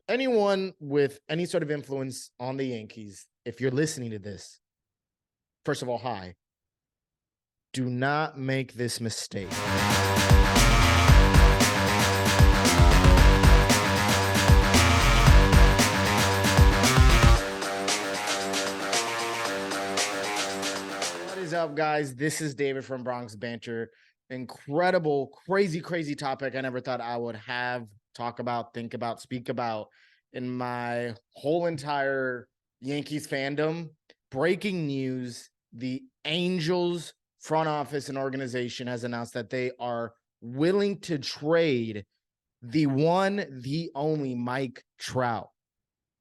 anyone with any sort of influence on the Yankees, if you're listening to this, first of all, hi. Do not make this mistake. What is up, guys? This is David from Bronx Banter. Incredible, crazy topic I never thought I would have, talk about, think about, speak about in my whole entire Yankees fandom. Breaking news: the Angels front office and organization has announced that they are willing to trade the one, the only Mike Trout.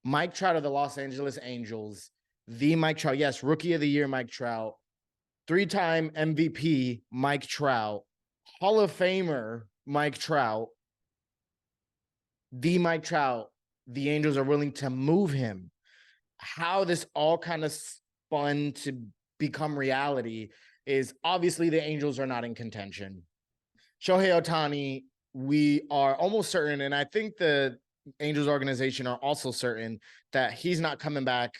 Mike Trout of the Los Angeles Angels, the Mike Trout. Yes, Rookie of the Year Mike Trout, three-time MVP Mike Trout, Hall of Famer Mike Trout, the Mike Trout. The Angels are willing to move him. How this all kind of spun to become reality is obviously the Angels are not in contention. Shohei Ohtani, we are almost certain, and I think the Angels organization are also certain that he's not coming back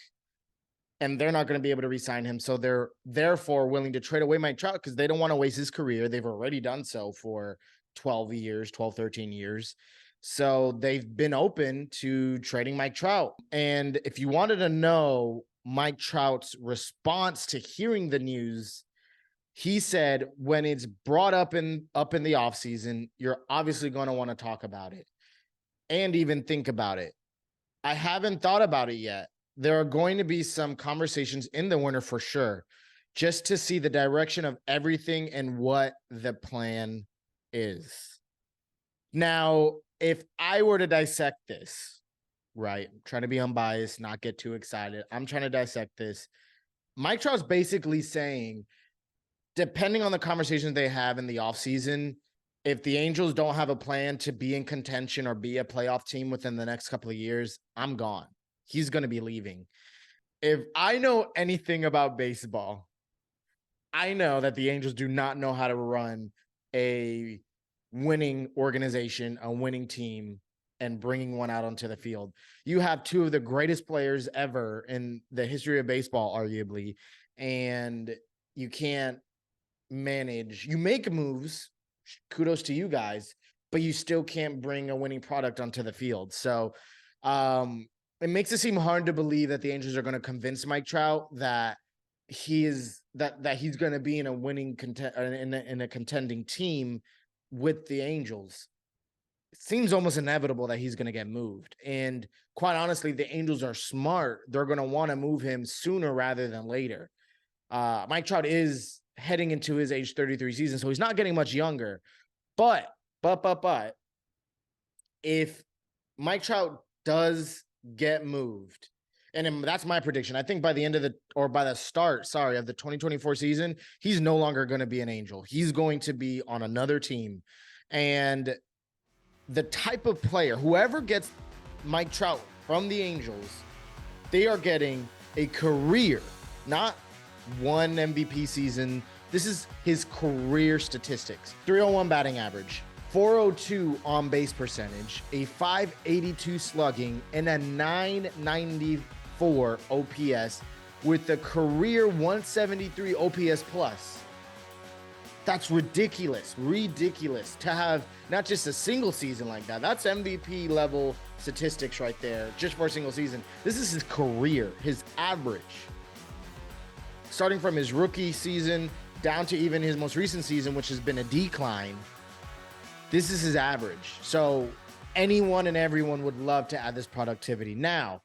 and they're not going to be able to re-sign him. So they're therefore willing to trade away Mike Trout because they don't want to waste his career. They've already done so for 12 years, 12, 13 years. So they've been open to trading Mike Trout. And if you wanted to know Mike Trout's response to hearing the news, he said, when it's brought up in the offseason, you're obviously going to want to talk about it and even think about it. I haven't thought about it yet. There are going to be some conversations in the winter for sure, just to see the direction of everything and what the plan is. Now, if I were to dissect this, right, I'm trying to be unbiased, not get too excited. I'm trying to dissect this. Mike Trout's basically saying, depending on the conversations they have in the offseason, if the Angels don't have a plan to be in contention or be a playoff team within the next couple of years, I'm gone. He's going to be leaving. If I know anything about baseball, I know that the Angels do not know how to run a winning organization, a winning team, and bringing one out onto the field. You have two of the greatest players ever in the history of baseball, arguably, and you can't manage. You make moves, kudos to you guys, but you still can't bring a winning product onto the field. So it makes it seem hard to believe that the Angels are going to convince Mike Trout that he is that he's going to be in a winning in a contending team with the Angels. It seems almost inevitable that he's going to get moved. And quite honestly, the Angels are smart. They're going to want to move him sooner rather than later. Mike Trout is heading into his age 33 season, so he's not getting much younger. But if Mike Trout does get moved, and that's my prediction, I think by the end of by the start, of the 2024 season, he's no longer going to be an Angel. He's going to be on another team. And the type of player, whoever gets Mike Trout from the Angels, they are getting a career, not one MVP season. This is his career statistics: 301 batting average, 402 on base percentage, a 582 slugging, and a 994 OPS with a career 173 OPS plus. That's ridiculous to have not just a single season like that. That's MVP level statistics right there, just for a single season. This is his career, his average. Starting from his rookie season down to even his most recent season, which has been a decline, this is his average. So anyone and everyone would love to add this productivity. Now,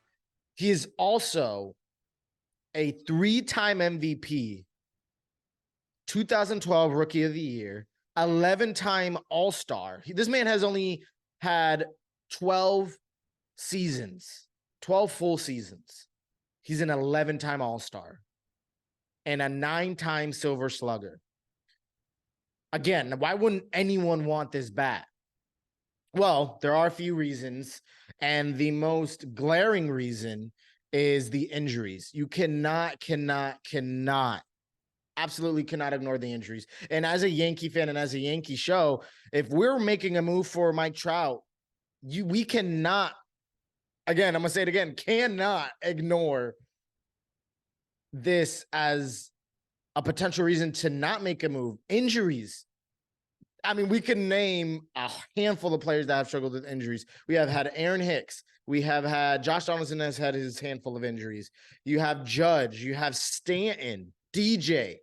he is also a three-time MVP, 2012 Rookie of the Year, 11-time All-Star. This man has only had 12 seasons, 12 full seasons. He's an 11-time All-Star and a 9-time Silver Slugger. Again, why wouldn't anyone want this bat? Well, there are a few reasons, and the most glaring reason is the injuries. You absolutely cannot ignore the injuries. And as a Yankee fan and as a Yankee show, if we're making a move for Mike Trout, we cannot again, I'm going to say it again, cannot ignore this as a potential reason to not make a move. Injuries. I mean, we can name a handful of players that have struggled with injuries. We have had Aaron Hicks. We have had Josh Donaldson has had his handful of injuries. You have Judge. You have Stanton, DJ,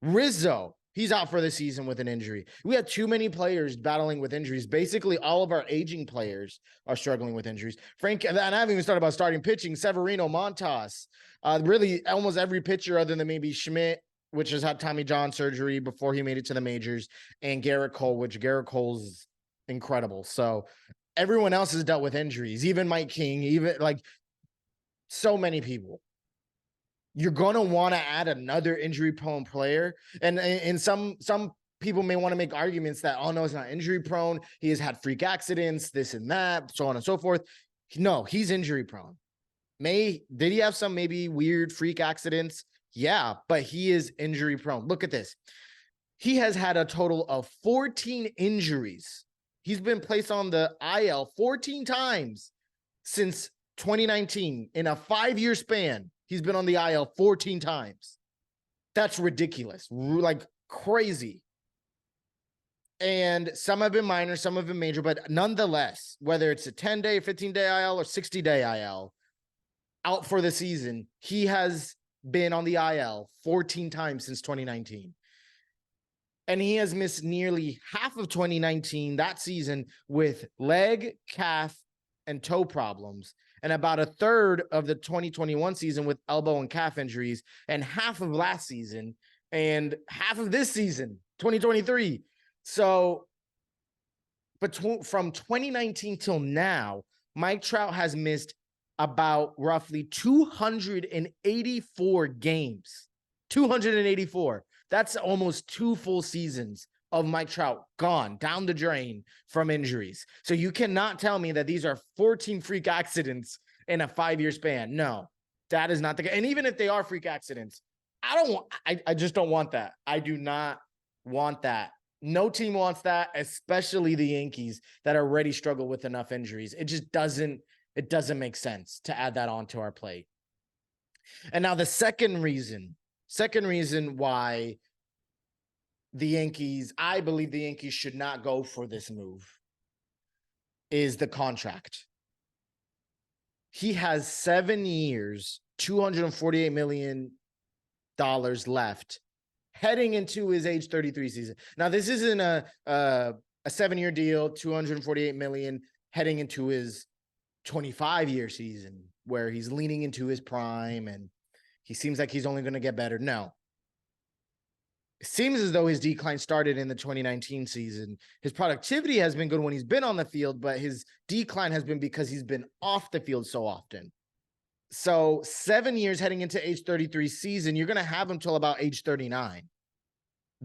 Rizzo. He's out for the season with an injury. We have too many players battling with injuries. Basically, all of our aging players are struggling with injuries. Frank, and I haven't even started about starting pitching. Severino, Montas, really almost every pitcher other than maybe Schmidt, which has had Tommy John surgery before he made it to the majors, and Garrett Cole, which Garrett Cole's incredible. So everyone else has dealt with injuries, even Mike King, even like so many people. You're going to want to add another injury prone player. And some people may want to make arguments that, oh no, it's not injury prone. He has had freak accidents, this and that, so on and so forth. No, he's injury prone. Did he have some maybe weird freak accidents? Yeah, but he is injury prone. Look at this. He has had a total of 14 injuries. He's been placed on the IL 14 times since 2019 in a 5-year span. He's been on the IL 14 times. That's ridiculous. Like crazy. And some have been minor, some have been major, but nonetheless, whether it's a 10-day, 15-day IL or 60-day IL, out for the season, he has been on the IL 14 times since 2019. And he has missed nearly half of 2019, that season, with leg, calf, and toe problems, and about a third of the 2021 season with elbow and calf injuries, and half of last season, and half of this season, 2023. So, but from 2019 till now, Mike Trout has missed about roughly 284 games. 284. That's almost 2 full seasons of Mike Trout gone down the drain from injuries. So you cannot tell me that these are 14 freak accidents in a 5-year span. No, that is not the case. And even if they are freak accidents, I just don't want that. I do not want that. No team wants that, especially the Yankees that already struggle with enough injuries. It just doesn't make sense to add that onto our plate. And now the second reason why I believe the Yankees should not go for this move is the contract. He has 7 years, $248 million left heading into his age 33 season. Now, this isn't a 7-year deal, $248 million heading into his 25-year season where he's leaning into his prime and he seems like he's only going to get better. No. It seems as though his decline started in the 2019 season. His productivity has been good when he's been on the field, but his decline has been because he's been off the field so often. So 7 years heading into age 33 season, you're going to have him till about age 39.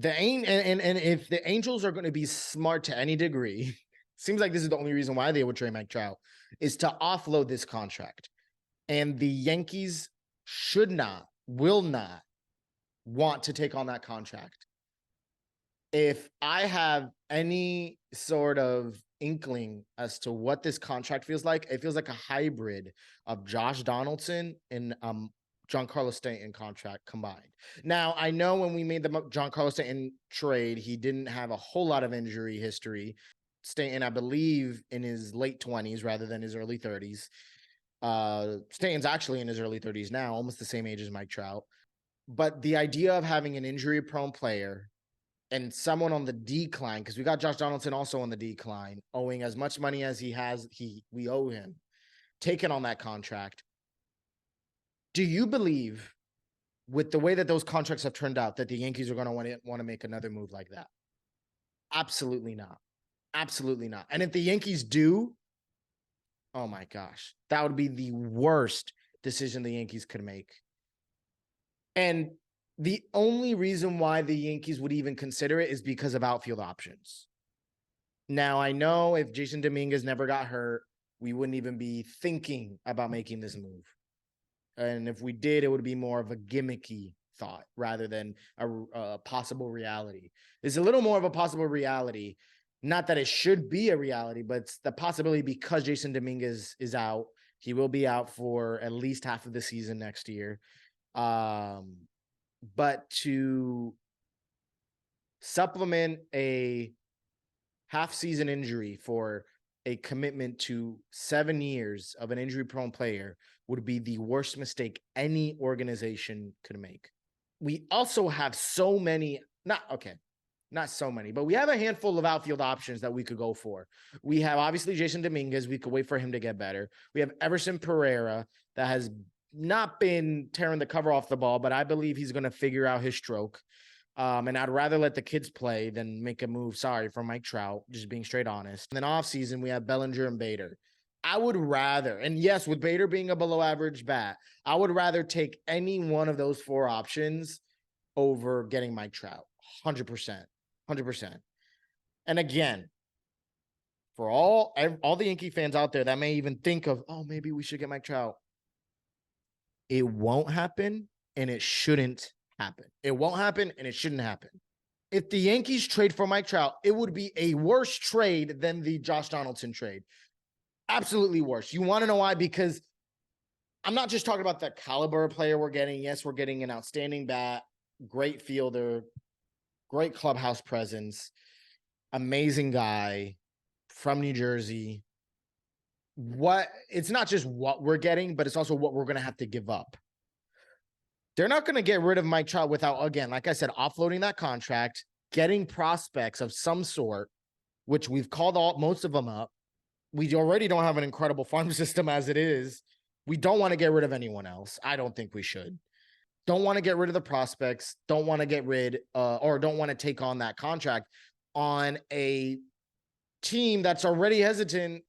And if the Angels are going to be smart to any degree, seems like this is the only reason why they would trade Mike Trout, is to offload this contract. And the Yankees will not want to take on that contract. If I have any sort of inkling as to what this contract feels like, it feels like a hybrid of Josh Donaldson and Giancarlo Stanton contract combined. Now, I know when we made the Giancarlo Stanton trade, he didn't have a whole lot of injury history. Stanton, I believe, in his late 20s rather than his early 30s. Stanton's actually in his early 30s now, almost the same age as Mike Trout. But the idea of having an injury-prone player and someone on the decline, because we got Josh Donaldson also on the decline, owing as much money as he has, we owe him, taking on that contract. Do you believe, with the way that those contracts have turned out, that the Yankees are going to want to make another move like that? Absolutely not. Absolutely not. And if the Yankees do, oh my gosh, that would be the worst decision the Yankees could make. And the only reason why the Yankees would even consider it is because of outfield options. Now, I know if Jason Dominguez never got hurt, we wouldn't even be thinking about making this move. And if we did, it would be more of a gimmicky thought rather than a possible reality. It's a little more of a possible reality. Not that it should be a reality, but it's the possibility because Jason Dominguez is out He will be out for at least half of the season next year. But to supplement a half-season injury for a commitment to 7 years of an injury-prone player would be the worst mistake any organization could make. We also have so many, not so many, but we have a handful of outfield options that we could go for. We have obviously Jason Dominguez. We could wait for him to get better. We have Everson Pereira that has not been tearing the cover off the ball, but I believe he's going to figure out his stroke. And I'd rather let the kids play than make a move, for Mike Trout, just being straight honest. And then offseason, we have Bellinger and Bader. I would rather, and yes, with Bader being a below average bat, I would rather take any one of those 4 options over getting Mike Trout. 100%. 100%. And again, for all the Yankee fans out there that may even think of, oh, maybe we should get Mike Trout. It won't happen, and it shouldn't happen. It won't happen, and it shouldn't happen. If the Yankees trade for Mike Trout, it would be a worse trade than the Josh Donaldson trade. Absolutely worse. You want to know why? Because I'm not just talking about the caliber of player we're getting. Yes, we're getting an outstanding bat, great fielder, great clubhouse presence, amazing guy from New Jersey. It's not just what we're getting, but it's also what we're going to have to give up. They're not going to get rid of Mike Trout without, again, like I said, offloading that contract, getting prospects of some sort, which we've called most of them up. We already don't have an incredible farm system as it is. We don't want to get rid of anyone else. I don't think we should. Don't want to get rid of the prospects. Don't want to get rid or don't want to take on that contract on a team that's already hesitant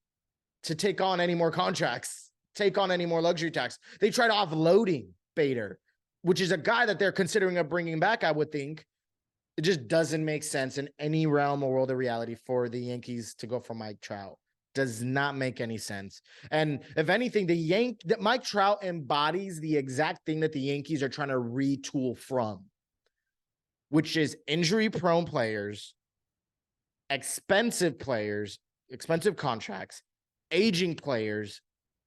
to take on any more contracts, take on any more luxury tax. They tried offloading Bader, which is a guy that they're considering of bringing back, I would think. It just doesn't make sense in any realm or world of reality for the Yankees to go for Mike Trout. Does not make any sense. And if anything, Mike Trout embodies the exact thing that the Yankees are trying to retool from, which is injury-prone players, expensive contracts, aging players,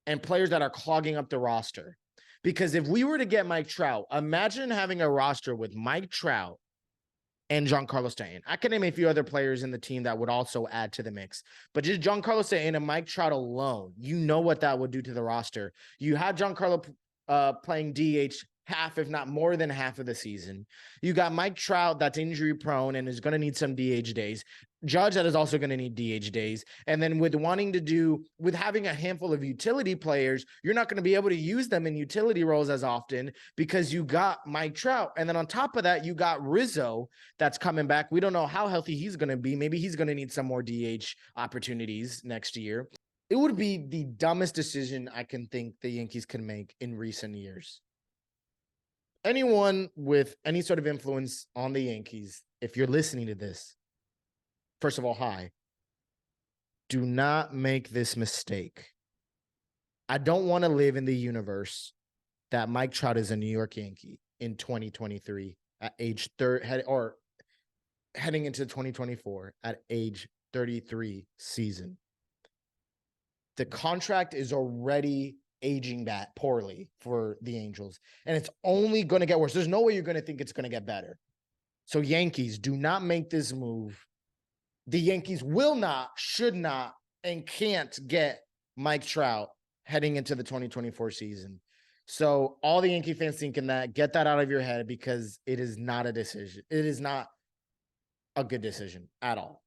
and players that are clogging up the roster. Because if we were to get Mike Trout, imagine having a roster with Mike Trout and Giancarlo Stanton. I can name a few other players in the team that would also add to the mix. But just Giancarlo Stanton and Mike Trout alone, you know what that would do to the roster. You have Giancarlo playing DH half, if not more than half of the season. You got Mike Trout that's injury prone and is going to need some DH days. Judge that is also going to need DH days. And then with having a handful of utility players, you're not going to be able to use them in utility roles as often because you got Mike Trout. And then on top of that, you got Rizzo that's coming back. We don't know how healthy he's going to be. Maybe he's going to need some more DH opportunities next year. It would be the dumbest decision I can think the Yankees can make in recent years. Anyone with any sort of influence on the Yankees, if you're listening to this, first of all, hi. Do not make this mistake. I don't want to live in the universe that Mike Trout is a New York Yankee in 2023 at age 30 or heading into 2024 at age 33 season. The contract is already aging that poorly for the Angels, and it's only going to get worse. There's no way you're going to think it's going to get better. So Yankees, do not make this move. The Yankees will not, should not, and can't get Mike Trout heading into the 2024 season. So all the Yankee fans thinking that, get that out of your head because it is not a decision. It is not a good decision at all.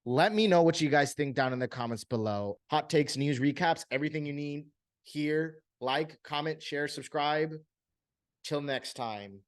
Let me know what you guys think down in the comments below. Hot takes, news, recaps, everything you need here. Like, comment, share, subscribe. Till next time.